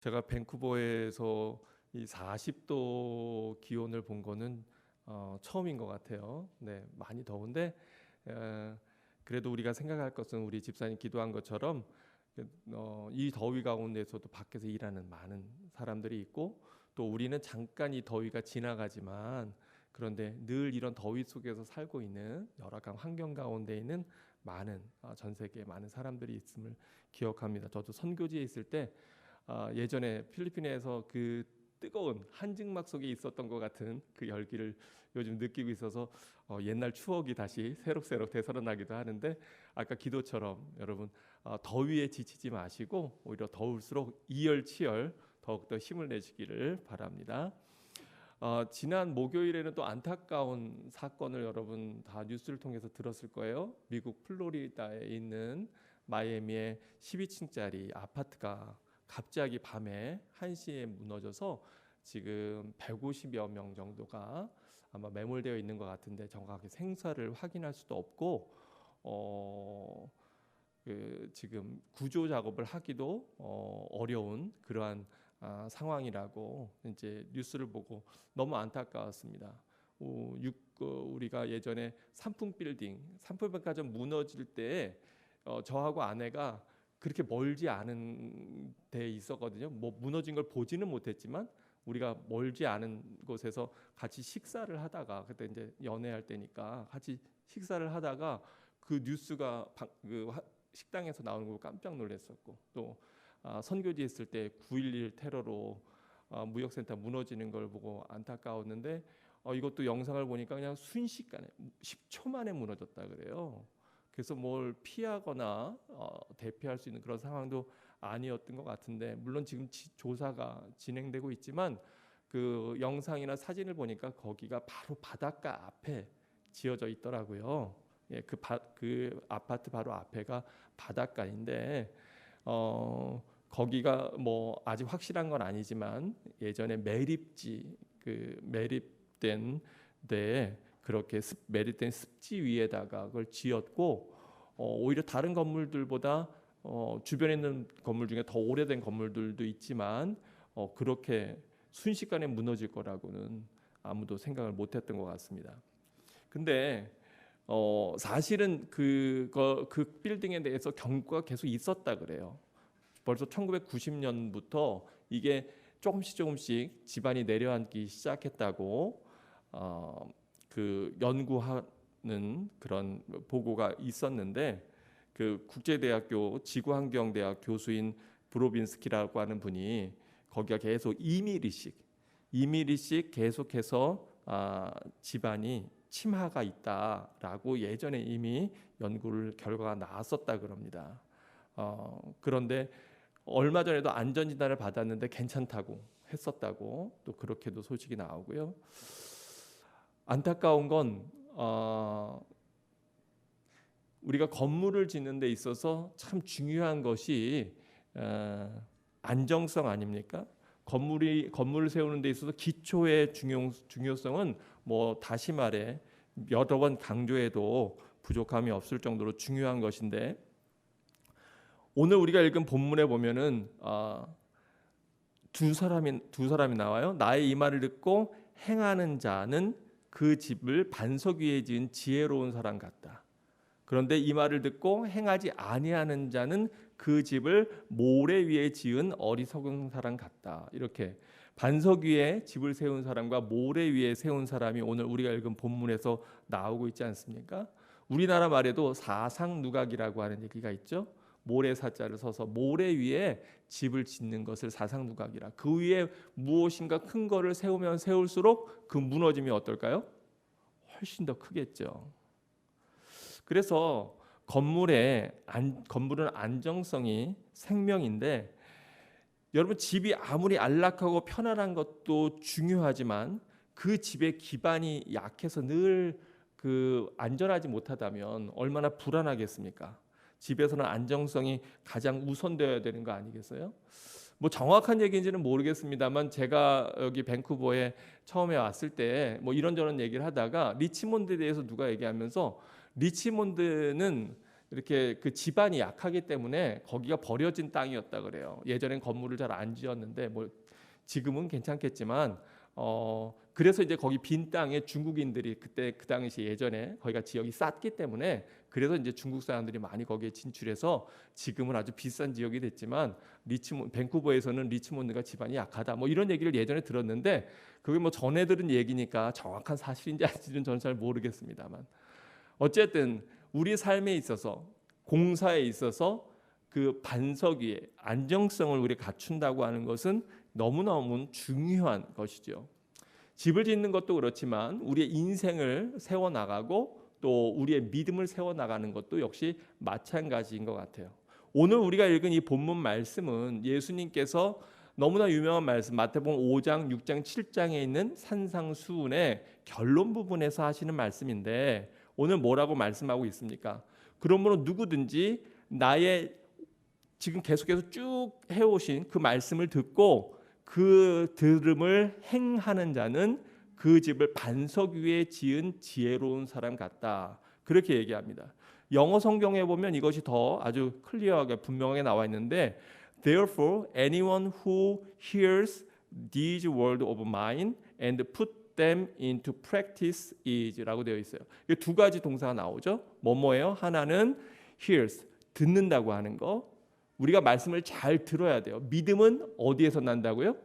제가 밴쿠버에서 이 40도 기온을 본 거는 처음인 것 같아요. 네, 많이 더운데 어, 그래도 우리가 생각할 것은 우리 집사님 기도한 것처럼 이 더위 가운데서도 밖에서 일하는 많은 사람들이 있고, 또 우리는 잠깐 이 더위가 지나가지만 그런데 늘 이런 더위 속에서 살고 있는 열악한 환경 가운데 있는 많은 전 세계에 많은 사람들이 있음을 기억합니다. 저도 선교지에 있을 때 예전에 필리핀에서 그 뜨거운 한증막 속에 있었던 것 같은 그 열기를 요즘 느끼고 있어서 옛날 추억이 다시 새록새록 되살아나기도 하는데, 아까 기도처럼 여러분 더위에 지치지 마시고 오히려 더울수록 이열치열 더욱더 힘을 내시기를 바랍니다. 지난 목요일에는 또 안타까운 사건을 여러분 다 뉴스를 통해서 들었을 거예요. 미국 플로리다에 있는 마이애미의 12층짜리 아파트가 갑자기 밤에 1시에 무너져서 지금 150여 명 정도가 아마 매몰되어 있는 것 같은데, 정확하게 생사를 확인할 수도 없고 지금 구조 작업을 하기도 어려운 그러한 상황이라고 이제 뉴스를 보고 너무 안타까웠습니다. 우리가 예전에 삼풍백화점 무너질 때 저하고 아내가 그렇게 멀지 않은 데 있었거든요. 뭐 무너진 걸 보지는 못했지만 우리가 멀지 않은 곳에서 같이 식사를 하다가, 그때 이제 연애할 때니까 같이 식사를 하다가 그 뉴스가 식당에서 나오는 거 깜짝 놀랐었고, 또 선교지 있을 때 9.11 테러로 무역센터 무너지는 걸 보고 안타까웠는데, 이것도 영상을 보니까 그냥 순식간에 10초 만에 무너졌다 그래요. 그래서 뭘 피하거나 대피할 수 있는 그런 상황도 아니었던 것 같은데, 물론 지금 조사가 진행되고 있지만 그 영상이나 사진을 보니까 거기가 바로 바닷가 앞에 지어져 있더라고요. 예, 그 아파트 바로 앞에가 바닷가인데 거기가 뭐 아직 확실한 건 아니지만 예전에 매립된 데에 그렇게 매립된 습지 위에다가 그걸 지었고, 오히려 다른 건물들보다 주변에 있는 건물 중에 더 오래된 건물들도 있지만 그렇게 순식간에 무너질 거라고는 아무도 생각을 못했던 것 같습니다. 근데 사실은 그 빌딩에 대해서 경고가 계속 있었다 그래요. 벌써 1990년부터 이게 조금씩 집안이 내려앉기 시작했다고 그 연구하는 그런 보고가 있었는데, 그 국제대학교 지구환경대학 교수인 브로빈스키라고 하는 분이 거기가 계속 2mm씩 계속해서 집안이 침하가 있다라고 예전에 이미 연구를 결과가 나왔었다 그럽니다. 그런데 얼마 전에도 안전진단을 받았는데 괜찮다고 했었다고 또 그렇게도 소식이 나오고요. 안타까운 건 우리가 건물을 짓는 데 있어서 참 중요한 것이 안정성 아닙니까? 건물을 세우는 데 있어서 기초의 중요성은 뭐 다시 말해 여러 번 강조해도 부족함이 없을 정도로 중요한 것인데, 오늘 우리가 읽은 본문에 보면은 두 사람이 나와요. 나의 이 말을 듣고 행하는 자는 그 집을 반석 위에 지은 지혜로운 사람 같다. 그런데 이 말을 듣고 행하지 아니하는 자는 그 집을 모래 위에 지은 어리석은 사람 같다. 이렇게 반석 위에 집을 세운 사람과 모래 위에 세운 사람이 오늘 우리가 읽은 본문에서 나오고 있지 않습니까? 우리나라 말에도 사상누각이라고 하는 얘기가 있죠. 모래사자를 써서 모래 위에 집을 짓는 것을 사상누각이라. 그 위에 무엇인가 큰 거를 세우면 세울수록 그 무너짐이 어떨까요? 훨씬 더 크겠죠. 그래서 건물은 안정성이 생명인데, 여러분 집이 아무리 안락하고 편안한 것도 중요하지만 그 집의 기반이 약해서 늘 안전하지 못하다면 얼마나 불안하겠습니까? 집에서는 안정성이 가장 우선되어야 되는 거 아니겠어요? 뭐 정확한 얘기인지는 모르겠습니다만, 제가 여기 밴쿠버에 처음에 왔을 때 뭐 이런저런 얘기를 하다가 리치몬드에 대해서 누가 얘기하면서, 리치몬드는 이렇게 그 지반이 약하기 때문에 거기가 버려진 땅이었다 그래요. 예전엔 건물을 잘 안 지었는데 뭐 지금은 괜찮겠지만 그래서 이제 거기 빈 땅에 중국인들이 그때 그 당시 예전에 거기가 지역이 쌌기 때문에 그래서 이제 중국 사람들이 많이 거기에 진출해서 지금은 아주 비싼 지역이 됐지만 밴쿠버에서는 리치몬드가 지반이 약하다 뭐 이런 얘기를 예전에 들었는데 그게 뭐 전에 들은 얘기니까 정확한 사실인지 아닌지는 저는 잘 모르겠습니다만 어쨌든 우리 삶에 있어서 공사에 있어서 그 반석 위에 안정성을 우리 갖춘다고 하는 것은 너무너무 중요한 것이죠. 집을 짓는 것도 그렇지만 우리의 인생을 세워나가고 또 우리의 믿음을 세워나가는 것도 역시 마찬가지인 것 같아요. 오늘 우리가 읽은 이 본문 말씀은 예수님께서 너무나 유명한 말씀 마태복음 5장, 6장, 7장에 있는 산상수훈의 결론 부분에서 하시는 말씀인데 오늘 뭐라고 말씀하고 있습니까? 그러므로 누구든지 나의 지금 계속해서 쭉 해오신 그 말씀을 듣고 그 들음을 행하는 자는 그 집을 반석 위에 지은 지혜로운 사람 같다. 그렇게 얘기합니다. 영어 성경에 보면 이것이 더 아주 클리어하게 분명하게 나와 있는데 Therefore anyone who hears these words of mine and put them into practice is 라고 되어 있어요. 이 두 가지 동사가 나오죠. 뭐뭐예요? 하나는 hears, 듣는다고 하는 거. 우리가 말씀을 잘 들어야 돼요. 믿음은 어디에서 난다고요?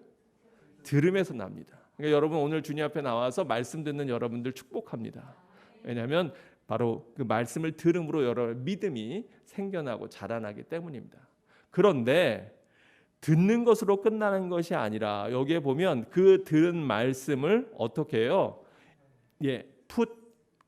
들음에서 납니다. 그러니까 여러분 오늘 주님 앞에 나와서 말씀 듣는 여러분들 축복합니다. 왜냐하면 바로 그 말씀을 들음으로 여러분의 믿음이 생겨나고 자라나기 때문입니다. 그런데 듣는 것으로 끝나는 것이 아니라 여기에 보면 그 들은 말씀을 어떻게 해요? put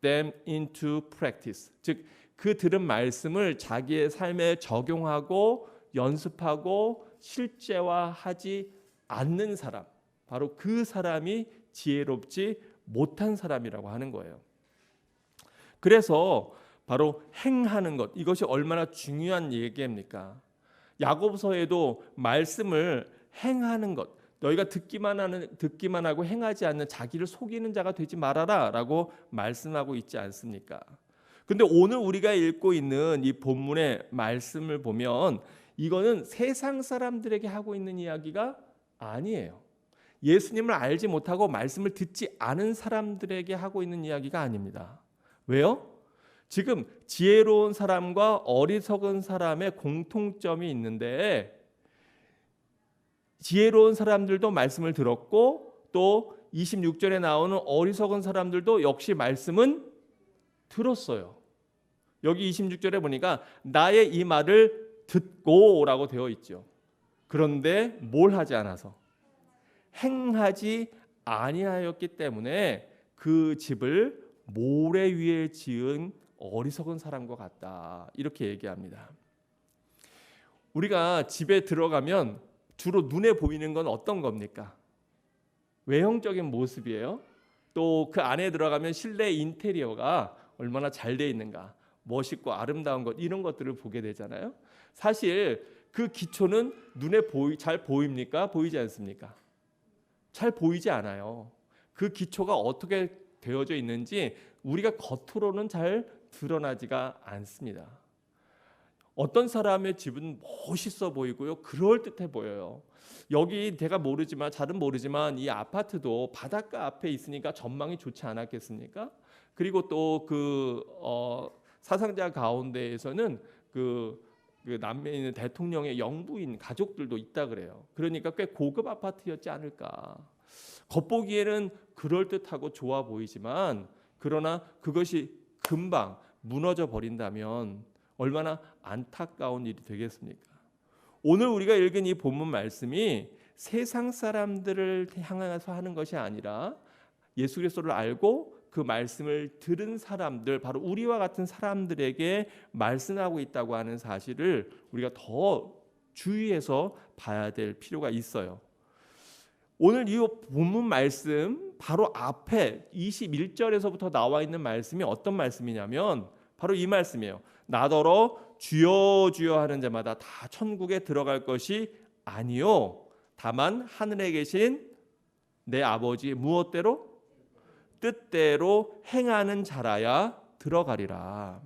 them into practice. 즉 그 들은 말씀을 자기의 삶에 적용하고 연습하고 실제화하지 않는 사람, 바로 그 사람이 지혜롭지 못한 사람이라고 하는 거예요. 그래서 바로 행하는 것, 이것이 얼마나 중요한 얘기입니까? 야고보서에도 말씀을 행하는 것, 너희가 듣기만 하고 행하지 않는 자기를 속이는 자가 되지 말아라라고 말씀하고 있지 않습니까? 근데 오늘 우리가 읽고 있는 이 본문의 말씀을 보면 이거는 세상 사람들에게 하고 있는 이야기가 아니에요. 예수님을 알지 못하고 말씀을 듣지 않은 사람들에게 하고 있는 이야기가 아닙니다. 왜요? 지금 지혜로운 사람과 어리석은 사람의 공통점이 있는데 지혜로운 사람들도 말씀을 들었고 또 26절에 나오는 어리석은 사람들도 역시 말씀은 들었어요. 여기 26절에 보니까 나의 이 말을 듣고라고 되어 있죠. 그런데 뭘 하지 않아서 행하지 아니하였기 때문에 그 집을 모래 위에 지은 어리석은 사람과 같다. 이렇게 얘기합니다. 우리가 집에 들어가면 주로 눈에 보이는 건 어떤 겁니까? 외형적인 모습이에요. 또 그 안에 들어가면 실내 인테리어가 얼마나 잘 돼 있는가, 멋있고 아름다운 것 이런 것들을 보게 되잖아요. 사실 그 기초는 눈에 잘 보입니까? 보이지 않습니까? 잘 보이지 않아요. 그 기초가 어떻게 되어져 있는지 우리가 겉으로는 잘 드러나지가 않습니다. 어떤 사람의 집은 멋있어 보이고요, 그럴듯해 보여요. 여기 제가 모르지만 잘은 모르지만 이 아파트도 바닷가 앞에 있으니까 전망이 좋지 않았겠습니까? 그리고 또 그 사상자 가운데에서는 그 남미에 있는 대통령의 영부인 가족들도 있다 그래요. 그러니까 꽤 고급 아파트였지 않을까. 겉보기에는 그럴듯하고 좋아 보이지만 그러나 그것이 금방 무너져 버린다면 얼마나 안타까운 일이 되겠습니까? 오늘 우리가 읽은 이 본문 말씀이 세상 사람들을 향해서 하는 것이 아니라 예수 그리스도를 알고 그 말씀을 들은 사람들, 바로 우리와 같은 사람들에게 말씀하고 있다고 하는 사실을 우리가 더 주의해서 봐야 될 필요가 있어요. 오늘 이 본문 말씀 바로 앞에 21절에서부터 나와 있는 말씀이 어떤 말씀이냐면 바로 이 말씀이에요. 나더러 주여 주여 하는 자마다 다 천국에 들어갈 것이 아니요 다만 하늘에 계신 내 아버지의 무엇대로? 뜻대로 행하는 자라야 들어가리라.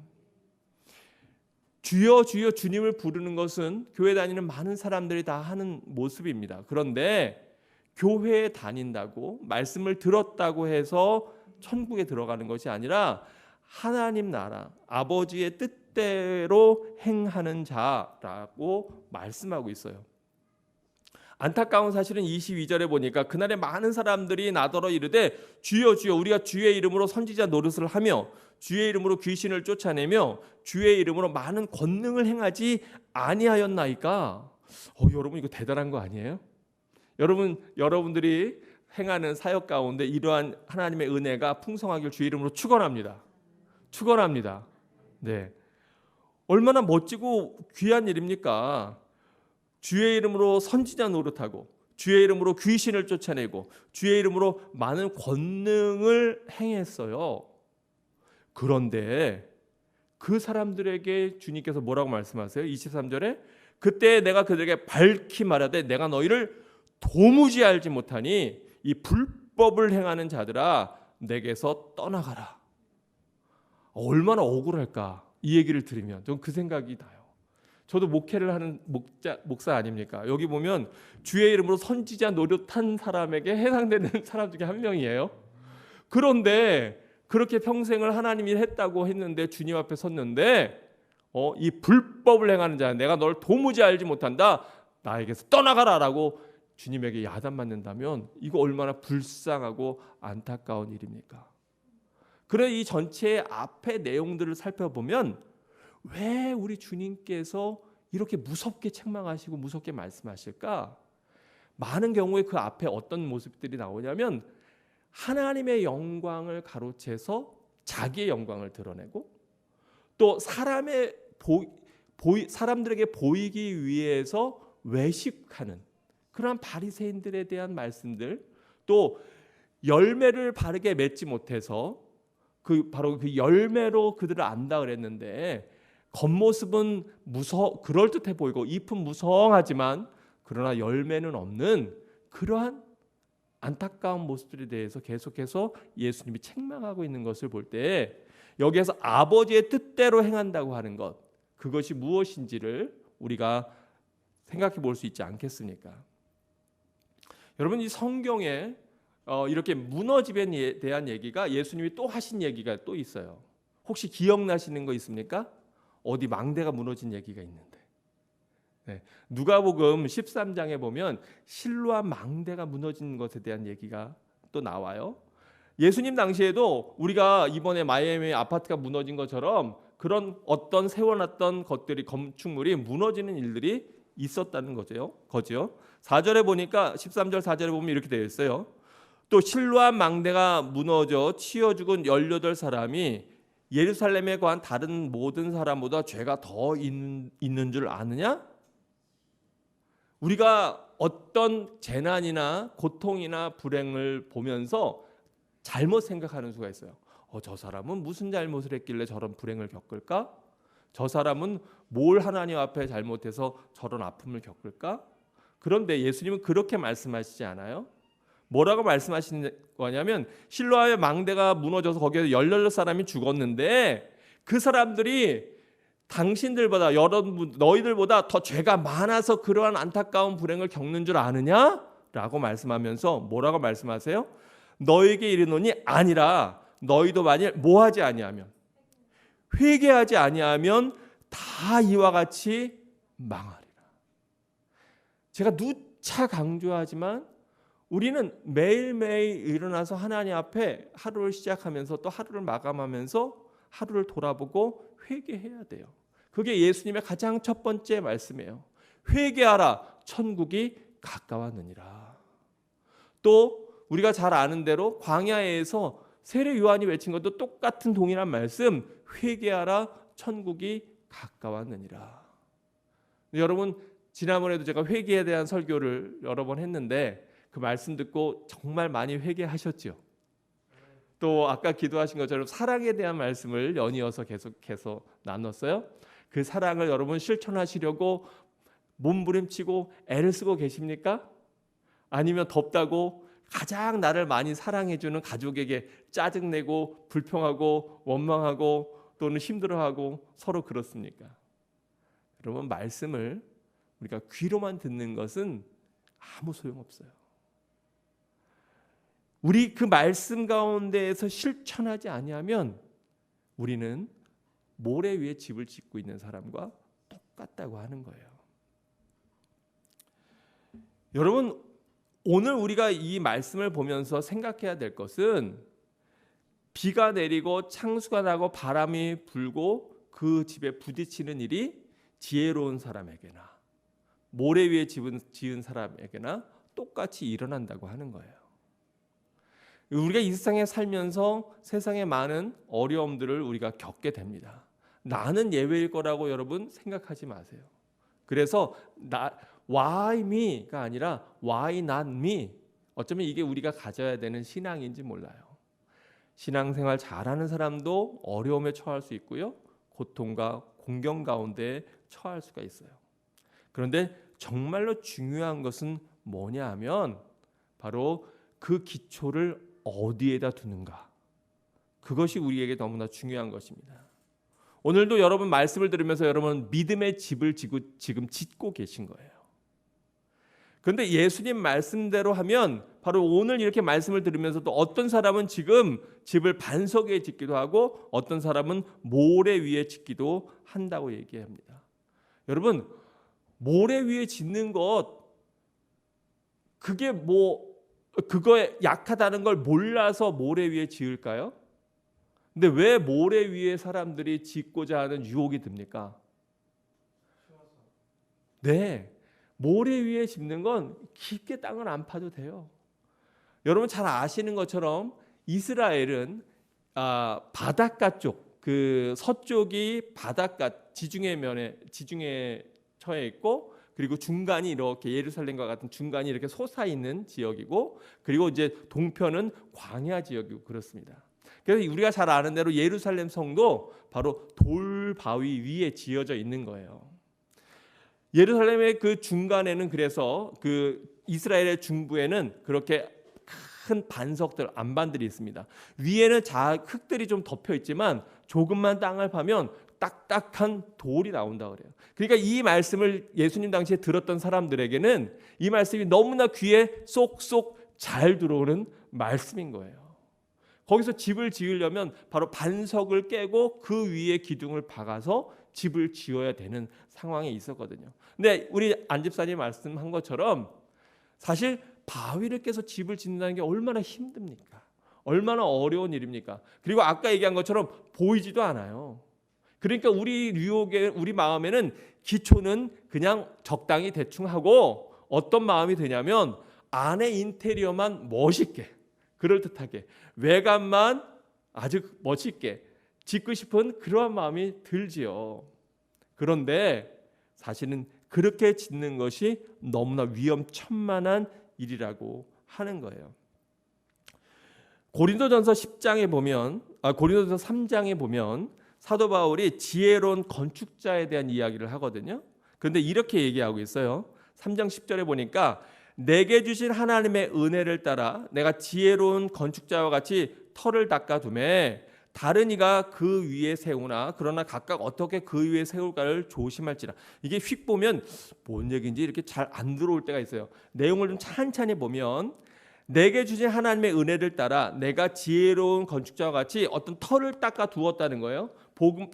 주여 주여 주님을 부르는 것은 교회 다니는 많은 사람들이 다 하는 모습입니다. 그런데 교회에 다닌다고 말씀을 들었다고 해서 천국에 들어가는 것이 아니라 하나님 나라 아버지의 뜻대로 행하는 자라고 말씀하고 있어요. 안타까운 사실은 22절에 보니까 그날에 많은 사람들이 나더러 이르되 주여 주여 우리가 주의 이름으로 선지자 노릇을 하며 주의 이름으로 귀신을 쫓아내며 주의 이름으로 많은 권능을 행하지 아니하였나이까. 여러분 이거 대단한 거 아니에요? 여러분들이 행하는 사역 가운데 이러한 하나님의 은혜가 풍성하길 주의 이름으로 축원합니다. 축원합니다. 네, 얼마나 멋지고 귀한 일입니까? 주의 이름으로 선지자 노릇하고 주의 이름으로 귀신을 쫓아내고 주의 이름으로 많은 권능을 행했어요. 그런데 그 사람들에게 주님께서 뭐라고 말씀하세요? 23절에 그때 내가 그들에게 밝히 말하되 내가 너희를 도무지 알지 못하니 이 불법을 행하는 자들아 내게서 떠나가라. 얼마나 억울할까 이 얘기를 들으면. 전 그 생각이 나요. 저도 목회를 하는 목사 아닙니까? 여기 보면 주의 이름으로 선지자 노릇한 사람에게 해당되는 사람 중에 한 명이에요. 그런데 그렇게 평생을 하나님이 했다고 했는데 주님 앞에 섰는데 이 불법을 행하는 자 내가 널 도무지 알지 못한다. 나에게서 떠나가라 라고 주님에게 야단맞는다면 이거 얼마나 불쌍하고 안타까운 일입니까? 그래 이 전체의 앞의 내용들을 살펴보면 왜 우리 주님께서 이렇게 무섭게 책망하시고 무섭게 말씀하실까? 많은 경우에 그 앞에 어떤 모습들이 나오냐면 하나님의 영광을 가로채서 자기의 영광을 드러내고 또 사람들에게 보이기 위해서 외식하는 그러한 바리새인들에 대한 말씀들, 또 열매를 바르게 맺지 못해서 바로 그 열매로 그들을 안다 그랬는데 겉모습은 그럴듯해 보이고 잎은 무성하지만 그러나 열매는 없는 그러한 안타까운 모습들에 대해서 계속해서 예수님이 책망하고 있는 것을 볼 때 여기에서 아버지의 뜻대로 행한다고 하는 것, 그것이 무엇인지를 우리가 생각해 볼 수 있지 않겠습니까? 여러분 이 성경에 이렇게 무너짐에 대한 얘기가 예수님이 또 하신 얘기가 또 있어요. 혹시 기억나시는 거 있습니까? 어디 망대가 무너진 얘기가 있는데 누가복음 13장에 보면 실로암 망대가 무너진 것에 대한 얘기가 또 나와요. 예수님 당시에도 우리가 이번에 마이애미 아파트가 무너진 것처럼 그런 어떤 세워놨던 것들이 건축물이 무너지는 일들이 있었다는 거죠. 4절에 보니까 13절 4절에 보면 이렇게 되어 있어요. 또 실로암 망대가 무너져 치여 죽은 18사람이 예루살렘에 관한 다른 모든 사람보다 죄가 더 있는 줄 아느냐? 우리가 어떤 재난이나 고통이나 불행을 보면서 잘못 생각하는 수가 있어요. 저 사람은 무슨 잘못을 했길래 저런 불행을 겪을까? 저 사람은 뭘 하나님 앞에 잘못해서 저런 아픔을 겪을까? 그런데 예수님은 그렇게 말씀하시지 않아요. 뭐라고 말씀하시는 거냐면 실로암의 망대가 무너져서 거기에서 18사람이 죽었는데 그 사람들이 당신들보다 너희들보다 더 죄가 많아서 그러한 안타까운 불행을 겪는 줄 아느냐? 라고 말씀하면서 뭐라고 말씀하세요? 너에게 이르노니 아니라 너희도 만일 뭐하지 아니하면 회개하지 아니하면 다 이와 같이 망하리라. 제가 누차 강조하지만 우리는 매일매일 일어나서 하나님 앞에 하루를 시작하면서 또 하루를 마감하면서 하루를 돌아보고 회개해야 돼요. 그게 예수님의 가장 첫 번째 말씀이에요. 회개하라, 천국이 가까웠느니라. 또 우리가 잘 아는 대로 광야에서 세례 요한이 외친 것도 똑같은 동일한 말씀, 회개하라, 천국이 가까웠느니라. 여러분 지난번에도 제가 회개에 대한 설교를 여러 번 했는데 그 말씀 듣고 정말 많이 회개하셨죠. 또 아까 기도하신 것처럼 사랑에 대한 말씀을 연이어서 계속해서 나눴어요. 그 사랑을 여러분 실천하시려고 몸부림치고 애를 쓰고 계십니까? 아니면 덥다고 가장 나를 많이 사랑해주는 가족에게 짜증내고 불평하고 원망하고 또는 힘들어하고 서로 그렇습니까? 여러분, 말씀을 우리가 귀로만 듣는 것은 아무 소용없어요. 우리 그 말씀 가운데에서 실천하지 아니하면 우리는 모래 위에 집을 짓고 있는 사람과 똑같다고 하는 거예요. 여러분, 오늘 우리가 이 말씀을 보면서 생각해야 될 것은 비가 내리고 창수가 나고 바람이 불고 그 집에 부딪히는 일이 지혜로운 사람에게나 모래 위에 집을 지은 사람에게나 똑같이 일어난다고 하는 거예요. 우리가 이 세상에 살면서 세상의 많은 어려움들을 우리가 겪게 됩니다. 나는 예외일 거라고 여러분 생각하지 마세요. 그래서 why me가 아니라 why not me? 어쩌면 이게 우리가 가져야 되는 신앙인지 몰라요. 신앙생활 잘하는 사람도 어려움에 처할 수 있고요. 고통과 공경 가운데 처할 수가 있어요. 그런데 정말로 중요한 것은 뭐냐 하면 바로 그 기초를 어디에다 두는가. 그것이 우리에게 너무나 중요한 것입니다. 오늘도 여러분 말씀을 들으면서 여러분 믿음의 집을 지금 짓고 계신 거예요. 그런데 예수님 말씀대로 하면 바로 오늘 이렇게 말씀을 들으면서도 어떤 사람은 지금 집을 반석 위에 짓기도 하고 어떤 사람은 모래 위에 짓기도 한다고 얘기합니다. 여러분, 모래 위에 짓는 것 그게 그거에 약하다는 걸 몰라서 모래 위에 지을까요? 근데 왜 모래 위에 사람들이 짓고자 하는 유혹이 듭니까? 네, 모래 위에 짓는 건 깊게 땅을 안 파도 돼요. 여러분 잘 아시는 것처럼 이스라엘은 바닷가 쪽, 그 서쪽이 바닷가 지중해 처해 있고, 그리고 중간이 이렇게 예루살렘과 같은 중간이 이렇게 솟아 있는 지역이고, 그리고 이제 동편은 광야 지역이고 그렇습니다. 그래서 우리가 잘 아는 대로 예루살렘 성도 바로 돌바위 위에 지어져 있는 거예요. 예루살렘의 그 중간에는 그래서 그 이스라엘의 중부에는 그렇게 큰 반석들, 안반들이 있습니다. 위에는 흙들이 좀 덮여 있지만 조금만 땅을 파면 딱딱한 돌이 나온다 그래요. 그러니까 이 말씀을 예수님 당시에 들었던 사람들에게는 이 말씀이 너무나 귀에 쏙쏙 잘 들어오는 말씀인 거예요. 거기서 집을 지으려면 바로 반석을 깨고 그 위에 기둥을 박아서 집을 지어야 되는 상황에 있었거든요. 근데 우리 안 집사님 말씀한 것처럼 사실 바위를 깨서 집을 짓는다는 게 얼마나 힘듭니까? 얼마나 어려운 일입니까? 그리고 아까 얘기한 것처럼 보이지도 않아요. 그러니까 우리 마음에는 기초는 그냥 적당히 대충 하고 어떤 마음이 드냐면 안에 인테리어만 멋있게, 그럴듯하게, 외관만 아주 멋있게 짓고 싶은 그러한 마음이 들지요. 그런데 사실은 그렇게 짓는 것이 너무나 위험천만한 일이라고 하는 거예요. 고린도전서 3장에 보면 사도 바울이 지혜로운 건축자에 대한 이야기를 하거든요. 그런데 이렇게 얘기하고 있어요. 3장 10절에 보니까 내게 주신 하나님의 은혜를 따라 내가 지혜로운 건축자와 같이 터를 닦아두매 다른 이가 그 위에 세우나 그러나 각각 어떻게 그 위에 세울까를 조심할지라. 이게 휙 보면 뭔 얘기인지 이렇게 잘 안 들어올 때가 있어요. 내용을 좀 찬찬히 보면 내게 주신 하나님의 은혜를 따라 내가 지혜로운 건축자와 같이 어떤 터를 닦아 두었다는 거예요.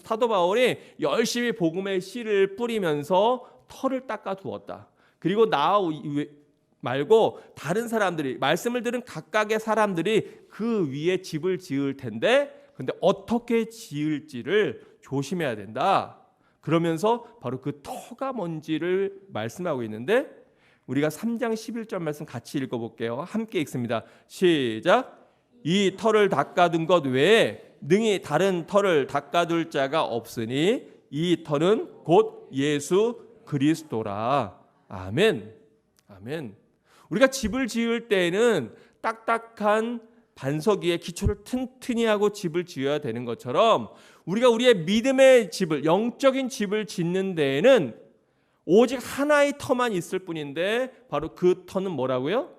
사도 바울이 열심히 복음의 씨를 뿌리면서 터를 닦아 두었다. 그리고 나 말고 다른 사람들이, 말씀을 들은 각각의 사람들이 그 위에 집을 지을 텐데 근데 어떻게 지을지를 조심해야 된다. 그러면서 바로 그 터가 뭔지를 말씀하고 있는데 우리가 3장 11절 말씀 같이 읽어볼게요. 함께 읽습니다. 시작. 이 터를 닦아둔 것 외에 능히 다른 터를 닦아둘 자가 없으니 이 터는 곧 예수 그리스도라. 아멘. 아멘. 우리가 집을 지을 때에는 딱딱한 반석 위에 기초를 튼튼히 하고 집을 지어야 되는 것처럼 우리가 우리의 믿음의 집을, 영적인 집을 짓는 데에는 오직 하나의 터만 있을 뿐인데 바로 그 터는 뭐라고요?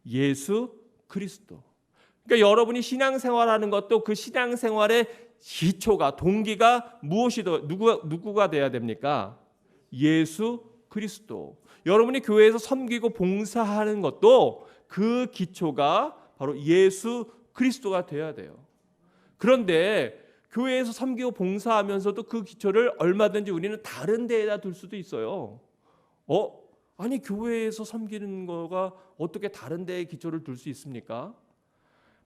예수 그리스도. 그러니까 여러분이 신앙생활하는 것도 그 신앙생활의 기초가, 동기가 무엇이든 누구가 돼야 됩니까? 예수 그리스도. 여러분이 교회에서 섬기고 봉사하는 것도 그 기초가 바로 예수 그리스도가 되어야 돼요. 그런데 교회에서 섬기고 봉사하면서도 그 기초를 얼마든지 우리는 다른 데에다 둘 수도 있어요. 아니 교회에서 섬기는 거가 어떻게 다른 데에 기초를 둘 수 있습니까?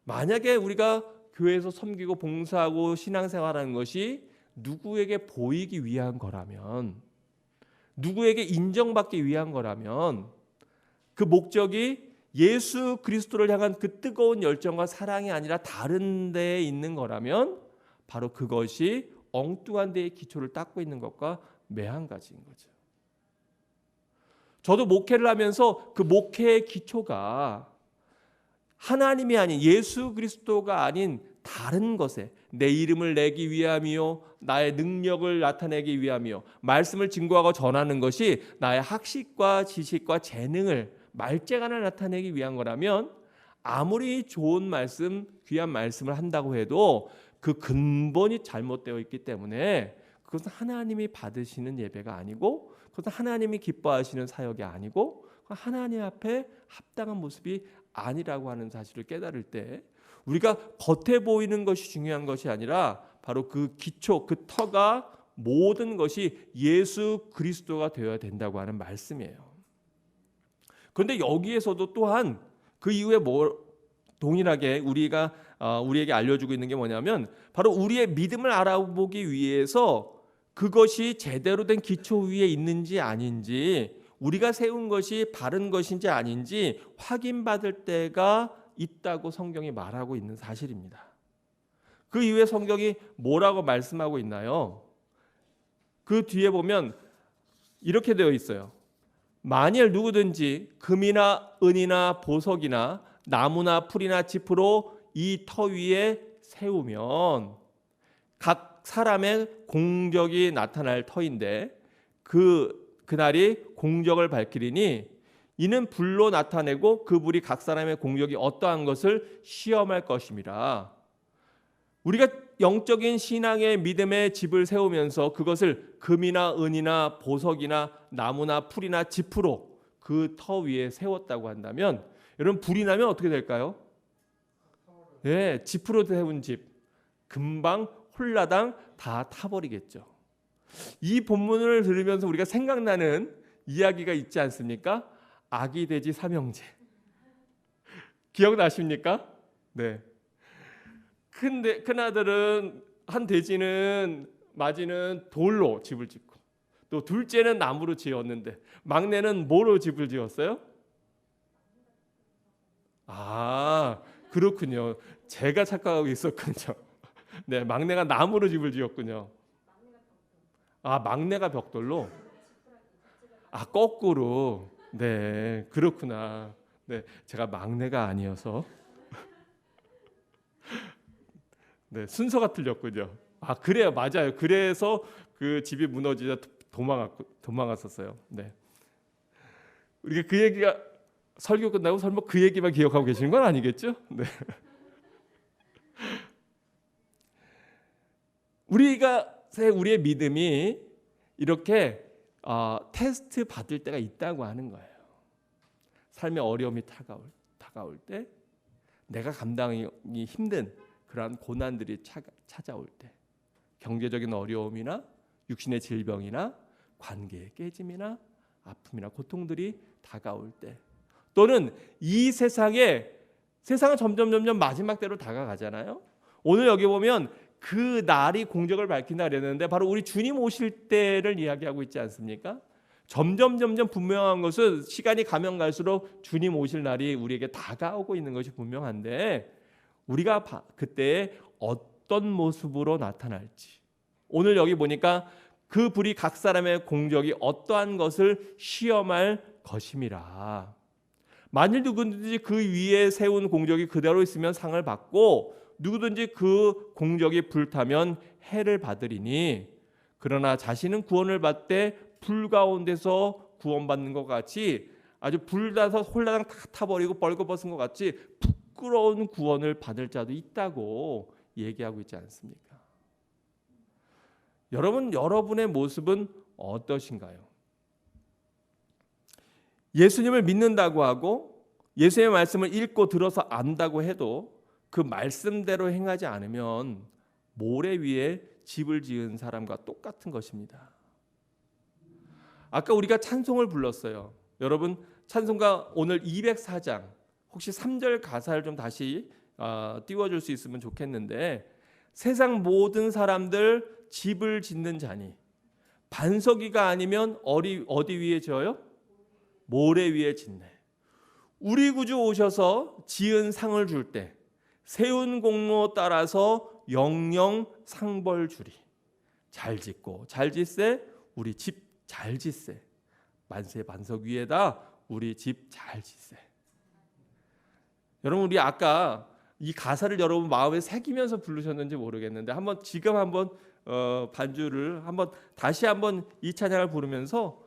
만약에 우리가 교회에서 섬기고 봉사하고 신앙생활하는 것이 누구에게 보이기 위한 거라면, 누구에게 인정받기 위한 거라면, 그 목적이 예수 그리스도를 향한 그 뜨거운 열정과 사랑이 아니라 다른 데에 있는 거라면 바로 그것이 엉뚱한 데에 기초를 닦고 있는 것과 매한가지인 거죠. 저도 목회를 하면서 그 목회의 기초가 하나님이 아닌 예수 그리스도가 아닌 다른 것에 내 이름을 내기 위함이요, 나의 능력을 나타내기 위함이요, 말씀을 증거하고 전하는 것이 나의 학식과 지식과 재능을 말재간을 나타내기 위한 거라면 아무리 좋은 말씀, 귀한 말씀을 한다고 해도 그 근본이 잘못되어 있기 때문에 그것은 하나님이 받으시는 예배가 아니고, 그것은 하나님이 기뻐하시는 사역이 아니고, 하나님 앞에 합당한 모습이 아니라고 하는 사실을 깨달을 때 우리가 겉에 보이는 것이 중요한 것이 아니라 바로 그 기초, 그 터가 모든 것이 예수 그리스도가 되어야 된다고 하는 말씀이에요. 그런데 여기에서도 또한 그 이후에 동일하게 우리에게 알려주고 있는 게 뭐냐면 바로 우리의 믿음을 알아보기 위해서 그것이 제대로 된 기초 위에 있는지 아닌지, 우리가 세운 것이 바른 것인지 아닌지 확인받을 때가 있다고 성경이 말하고 있는 사실입니다. 그 이후에 성경이 뭐라고 말씀하고 있나요? 그 뒤에 보면 이렇게 되어 있어요. 만일 누구든지 금이나 은이나 보석이나 나무나 풀이나 짚으로 이 터 위에 세우면, 각 사람의 공적이 나타날 터인데 그날이 공적을 밝히리니 이는 불로 나타내고 그 불이 각 사람의 공적이 어떠한 것을 시험할 것임이라. 우리가 영적인 신앙의 믿음의 집을 세우면서 그것을 금이나 은이나 보석이나 나무나 풀이나 짚으로 그 터 위에 세웠다고 한다면, 여러분 불이 나면 어떻게 될까요? 네, 짚으로 세운 집 금방 홀라당 다 타버리겠죠. 이 본문을 들으면서 우리가 생각나는 이야기가 있지 않습니까? 아기 돼지 삼형제. 기억나십니까? 네. 큰 아들은 한 돼지는 맞이는 돌로 집을 짓고, 또 둘째는 나무로 지었는데 막내는 뭐로 집을 지었어요? 아, 그렇군요. 제가 착각하고 있었군요. 네, 막내가 나무로 집을 지었군요. 아, 막내가 벽돌로? 아, 거꾸로. 네, 그렇구나. 네, 제가 막내가 아니어서 네, 순서가 틀렸군요. 아, 그래요, 맞아요. 그래서 그 집이 무너지자 도망갔었어요. 네, 우리가 그 얘기가 설교 끝나고 설마 그 얘기만 기억하고 계시는 건 아니겠죠? 네. 우리의 믿음이 이렇게 테스트 받을 때가 있다고 하는 거예요. 삶의 어려움이 다가올 때, 내가 감당이 힘든 그러한 고난들이 찾아올 때, 경제적인 어려움이나 육신의 질병이나 관계의 깨짐이나 아픔이나 고통들이 다가올 때, 또는 이 세상은 점점 마지막 때로 다가가잖아요. 오늘 여기 보면 그 날이 공적을 밝힌다 그랬는데 바로 우리 주님 오실 때를 이야기하고 있지 않습니까? 점점 분명한 것은 시간이 가면 갈수록 주님 오실 날이 우리에게 다가오고 있는 것이 분명한데, 우리가 그때 어떤 모습으로 나타날지, 오늘 여기 보니까 그 불이 각 사람의 공적이 어떠한 것을 시험할 것임이라. 만일 누구든지 그 위에 세운 공적이 그대로 있으면 상을 받고, 누구든지 그 공적이 불타면 해를 받으리니, 그러나 자신은 구원을 받되 불 가운데서 구원받는 것 같이, 아주 불나서 홀라당 다 타버리고 벌거벗은 것 같이 부끄러운 구원을 받을 자도 있다고 얘기하고 있지 않습니까? 여러분의 모습은 어떠신가요? 예수님을 믿는다고 하고 예수님의 말씀을 읽고 들어서 안다고 해도 그 말씀대로 행하지 않으면 모래 위에 집을 지은 사람과 똑같은 것입니다. 아까 우리가 찬송을 불렀어요. 여러분 찬송가 오늘 204장 혹시 3절 가사를 좀 다시 띄워줄 수 있으면 좋겠는데, 세상 모든 사람들 집을 짓는 자니 반석이가 아니면 어디 위에 지어요? 모래 위에 짓네. 우리 구주 오셔서 지은 상을 줄 때 세운 공로 따라서 영영 상벌 주리. 잘 짓고 잘 짓세 우리 집 잘 짓세. 만세 반석 위에다 우리 집 잘 짓세. 여러분 우리 아까 이 가사를 여러분 마음에 새기면서 부르셨는지 모르겠는데 지금 한번 반주를 한번 다시 한번 이 찬양을 부르면서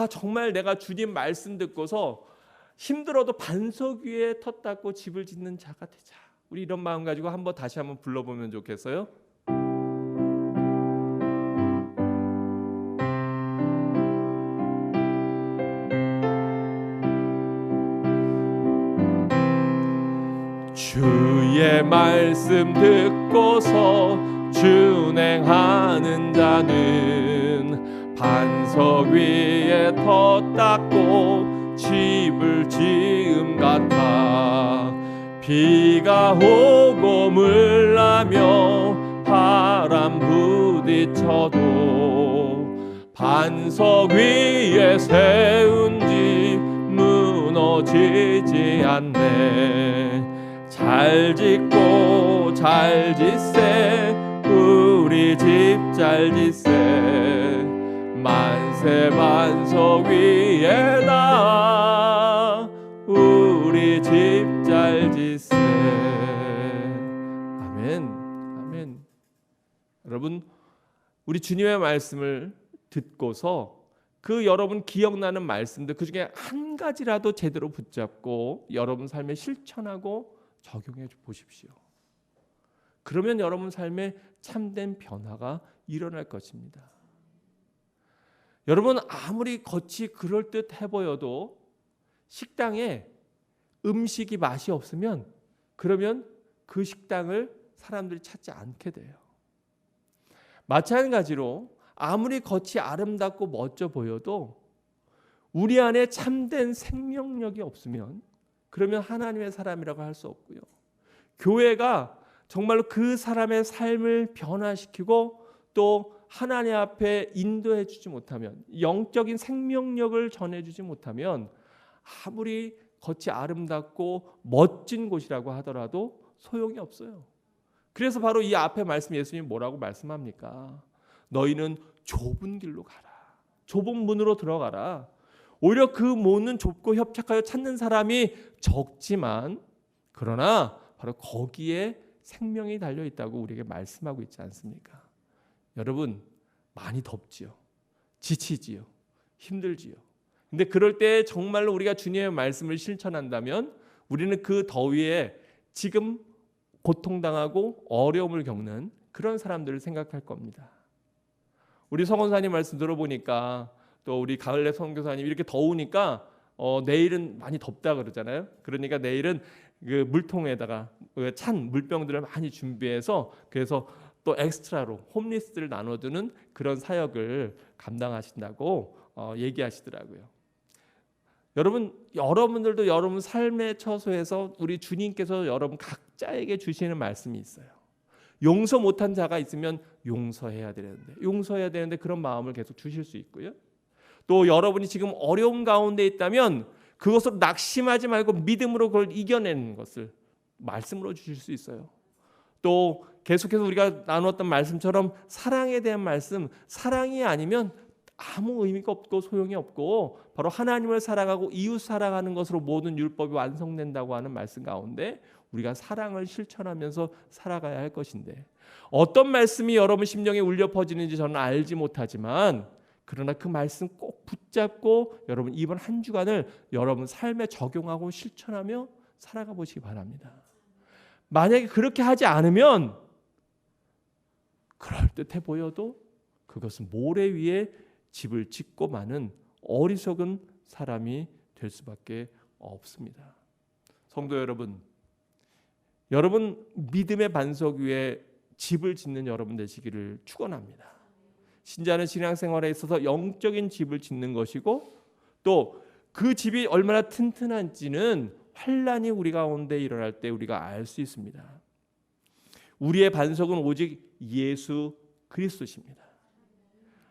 정말 내가 주님 말씀 듣고서 힘들어도 반석 위에 터 닦고 집을 짓는 자가 되자. 우리 이런 마음 가지고 다시 한번 불러보면 좋겠어요. 주의 말씀 듣고서 준행하는 자는 반석 위에 터 닦고 집을 지음 같아. 비가 오고 물나며 바람 부딪혀도 반석 위에 세운 집 무너지지 않네. 잘 짓고 잘 짓세 우리 집 잘 짓세. 만세 반석 위에다 우리 집 잘 짓세. 아멘. 아멘. 여러분 우리 주님의 말씀을 듣고서 여러분 기억나는 말씀들 그 중에 한 가지라도 제대로 붙잡고 여러분 삶에 실천하고 적용해 보십시오. 그러면 여러분 삶에 참된 변화가 일어날 것입니다. 여러분 아무리 겉이 그럴듯해 보여도 식당에 음식이 맛이 없으면 그러면 그 식당을 사람들이 찾지 않게 돼요. 마찬가지로 아무리 겉이 아름답고 멋져 보여도 우리 안에 참된 생명력이 없으면 그러면 하나님의 사람이라고 할 수 없고요. 교회가 정말로 그 사람의 삶을 변화시키고 또 하나님 앞에 인도해 주지 못하면, 영적인 생명력을 전해주지 못하면 아무리 겉이 아름답고 멋진 곳이라고 하더라도 소용이 없어요. 그래서 바로 이 앞에 말씀 예수님이 뭐라고 말씀합니까? 너희는 좁은 길로 가라. 좁은 문으로 들어가라. 오히려 그 문은 좁고 협착하여 찾는 사람이 적지만 그러나 바로 거기에 생명이 달려있다고 우리에게 말씀하고 있지 않습니까? 여러분 많이 덥지요. 지치지요. 힘들지요. 근데 그럴 때 정말로 우리가 주님의 말씀을 실천한다면 우리는 그 더위에 지금 고통당하고 어려움을 겪는 그런 사람들을 생각할 겁니다. 우리 성원사님 말씀 들어보니까 또 우리 가을래 선교사님 이렇게 더우니까 내일은 많이 덥다 그러잖아요. 그러니까 내일은 그 물통에다가 찬 물병들을 많이 준비해서 그래서 또 엑스트라로 홈리스트를 나눠주는 그런 사역을 감당하신다고 얘기하시더라고요. 여러분들도 여러분 삶의 처소에서 우리 주님께서 여러분 각자에게 주시는 말씀이 있어요. 용서 못한 자가 있으면 용서해야 되는데 그런 마음을 계속 주실 수 있고요. 또 여러분이 지금 어려움 가운데 있다면 그것으로 낙심하지 말고 믿음으로 그걸 이겨내는 것을 말씀으로 주실 수 있어요. 또 계속해서 우리가 나누었던 말씀처럼 사랑에 대한 말씀, 사랑이 아니면 아무 의미가 없고 소용이 없고 바로 하나님을 사랑하고 이웃 사랑하는 것으로 모든 율법이 완성된다고 하는 말씀 가운데 우리가 사랑을 실천하면서 살아가야 할 것인데 어떤 말씀이 여러분 심령에 울려 퍼지는지 저는 알지 못하지만 그러나 그 말씀 꼭 붙잡고 여러분 이번 한 주간을 여러분 삶에 적용하고 실천하며 살아가 보시기 바랍니다. 만약에 그렇게 하지 않으면 그럴듯해 보여도 그것은 모래 위에 집을 짓고 마는 어리석은 사람이 될 수밖에 없습니다. 성도 여러분, 여러분 믿음의 반석 위에 집을 짓는 여러분 되시기를 축원합니다. 신자는 신앙생활에 있어서 영적인 집을 짓는 것이고 또 그 집이 얼마나 튼튼한지는 환난이 우리 가운데 일어날 때 우리가 알 수 있습니다. 우리의 반석은 오직 예수 그리스도십니다.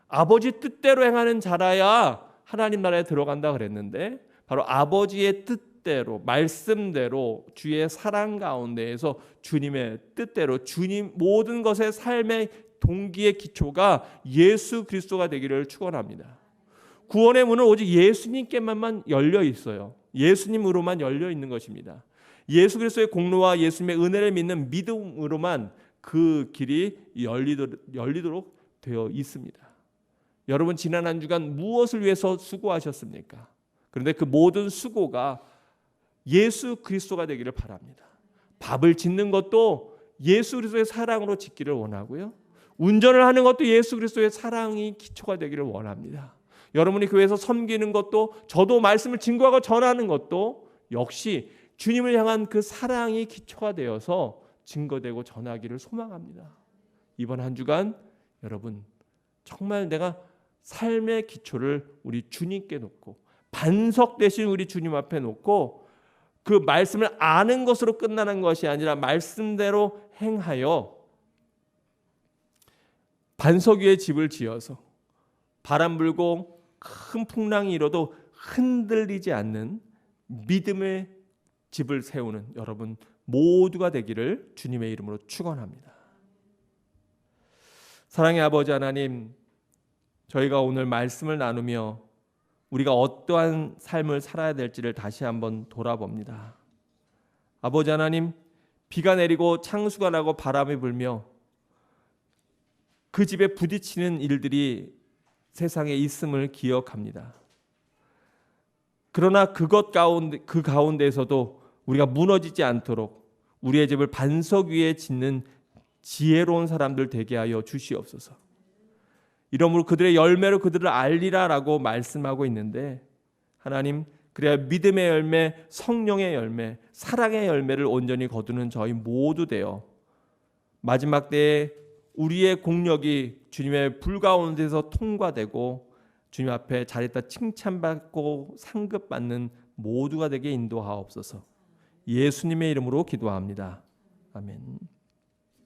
아버지 뜻대로 행하는 자라야 하나님 나라에 들어간다 그랬는데 바로 아버지의 뜻대로 말씀대로 주의 사랑 가운데에서 주님의 뜻대로 주님 모든 것의 삶의 동기의 기초가 예수 그리스도가 되기를 축원합니다. 구원의 문은 오직 예수님께만 열려 있어요. 예수님으로만 열려 있는 것입니다. 예수 그리스도의 공로와 예수님의 은혜를 믿는 믿음으로만 그 길이 열리도록 되어 있습니다. 여러분 지난 한 주간 무엇을 위해서 수고하셨습니까? 그런데 그 모든 수고가 예수 그리스도가 되기를 바랍니다. 밥을 짓는 것도 예수 그리스도의 사랑으로 짓기를 원하고요. 운전을 하는 것도 예수 그리스도의 사랑이 기초가 되기를 원합니다. 여러분이 교회에서 섬기는 것도 저도 말씀을 증거하고 전하는 것도 역시 주님을 향한 그 사랑이 기초가 되어서 증거되고 전하기를 소망합니다. 이번 한 주간 여러분 정말 내가 삶의 기초를 우리 주님께 놓고 반석 대신 우리 주님 앞에 놓고 그 말씀을 아는 것으로 끝나는 것이 아니라 말씀대로 행하여 반석 위에 집을 지어서 바람 불고 큰 풍랑이 일어도 흔들리지 않는 믿음의 집을 세우는 여러분 모두가 되기를 주님의 이름으로 축원합니다. 사랑의 아버지 하나님, 저희가 오늘 말씀을 나누며 우리가 어떠한 삶을 살아야 될지를 다시 한번 돌아봅니다. 아버지 하나님, 비가 내리고 창수가 나고 바람이 불며 그 집에 부딪히는 일들이 세상에 있음을 기억합니다. 그러나 그 가운데에서도 우리가 무너지지 않도록 우리의 집을 반석 위에 짓는 지혜로운 사람들 되게 하여 주시옵소서. 이러므로 그들의 열매로 그들을 알리라라고 말씀하고 있는데 하나님, 그래야 믿음의 열매, 성령의 열매, 사랑의 열매를 온전히 거두는 저희 모두 되어 마지막 때에 우리의 공력이 주님의 불 가운데서 통과되고 주님 앞에 잘했다 칭찬받고 상급받는 모두가 되게 인도하옵소서. 예수님의 이름으로 기도합니다. 아멘.